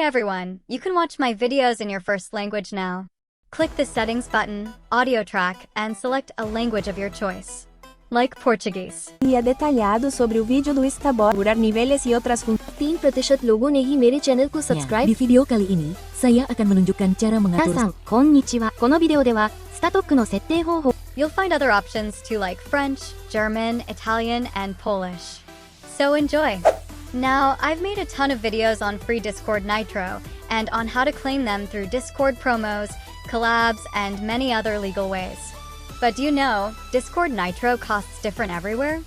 everyone, you can watch my videos in your first language now. Click the settings button, audio track, and select a language of your choice. Like Portuguese. E é detalhado sobre o vídeo do estaborar niveles e outras funções. 3% logo ne hi mere channel ko subscribe. Di video kali ini, saya akan menunjukkan cara mengatur. 皆さん、こんにちは。このビデオでは、スタトックの設定方法。You'll find other options too, like French, German, Italian, and Polish. So enjoy! Now, I've made a ton of videos on free Discord Nitro, and on how to claim them through Discord promos, collabs, and many other legal ways. But do you know, Discord Nitro costs different everywhere?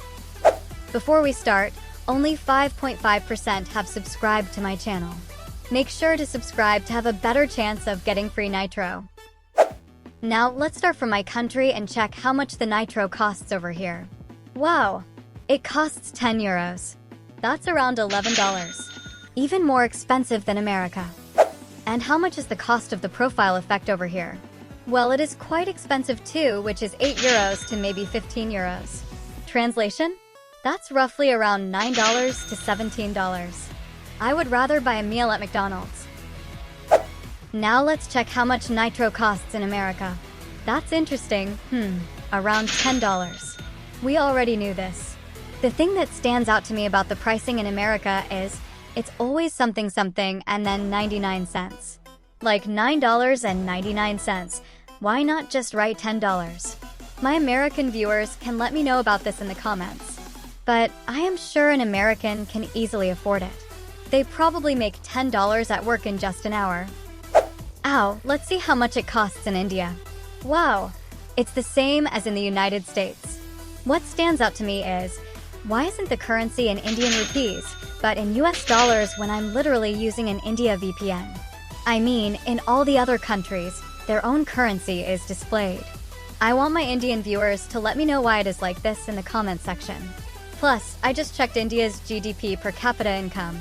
Before we start, only 5.5% have subscribed to my channel. Make sure to subscribe to have a better chance of getting free Nitro. Now, let's start from my country and check how much the Nitro costs over here. Wow! It costs 10 euros. That's around $11. Even more expensive than America. And how much is the cost of the profile effect over here? Well, it is quite expensive too, which is 8 euros to maybe 15 euros. Translation? That's roughly around $9 to $17. I would rather buy a meal at McDonald's. Now let's check how much Nitro costs in America. That's interesting. Around $10. We already knew this. The thing that stands out to me about the pricing in America is it's always something and then 99 cents. Like $9.99. Why not just write $10? My American viewers can let me know about this in the comments. But I am sure an American can easily afford it. They probably make $10 at work in just an hour. Ow, let's see how much it costs in India. Wow, it's the same as in the United States. What stands out to me is, why isn't the currency in Indian rupees, but in US dollars when I'm literally using an India VPN? I mean, in all the other countries, their own currency is displayed. I want my Indian viewers to let me know why it is like this in the comment section. Plus, I just checked India's GDP per capita income.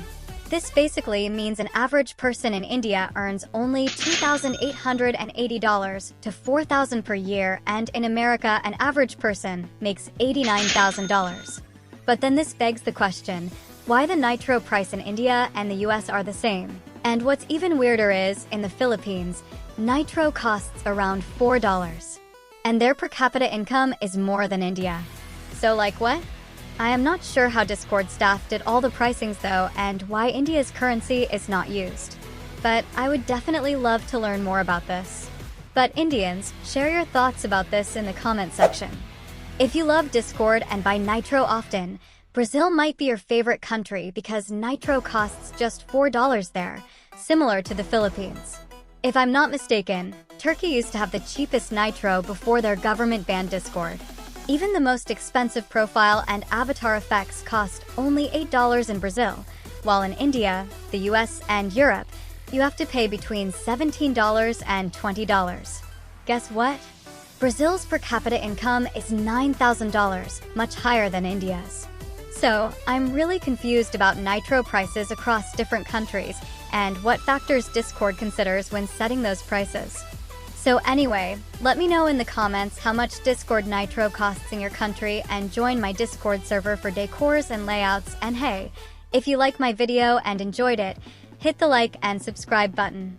This basically means an average person in India earns only $2,880 to $4,000 per year, and in America, an average person makes $89,000. But then this begs the question, why the Nitro price in India and the US are the same? And what's even weirder is, in the Philippines, Nitro costs around $4. And their per capita income is more than India. So like what? I am not sure how Discord staff did all the pricings though, and why India's currency is not used. But I would definitely love to learn more about this. But Indians, share your thoughts about this in the comment section. If you love Discord and buy Nitro often, Brazil might be your favorite country because Nitro costs just $4 there, similar to the Philippines. If I'm not mistaken, Turkey used to have the cheapest Nitro before their government banned Discord. Even the most expensive profile and avatar effects cost only $8 in Brazil, while in India, the US, and Europe, you have to pay between $17 and $20. Guess what? Brazil's per capita income is $9,000, much higher than India's. So, I'm really confused about Nitro prices across different countries and what factors Discord considers when setting those prices. So anyway, let me know in the comments how much Discord Nitro costs in your country and join my Discord server for decors and layouts. And hey, if you like my video and enjoyed it, hit the like and subscribe button.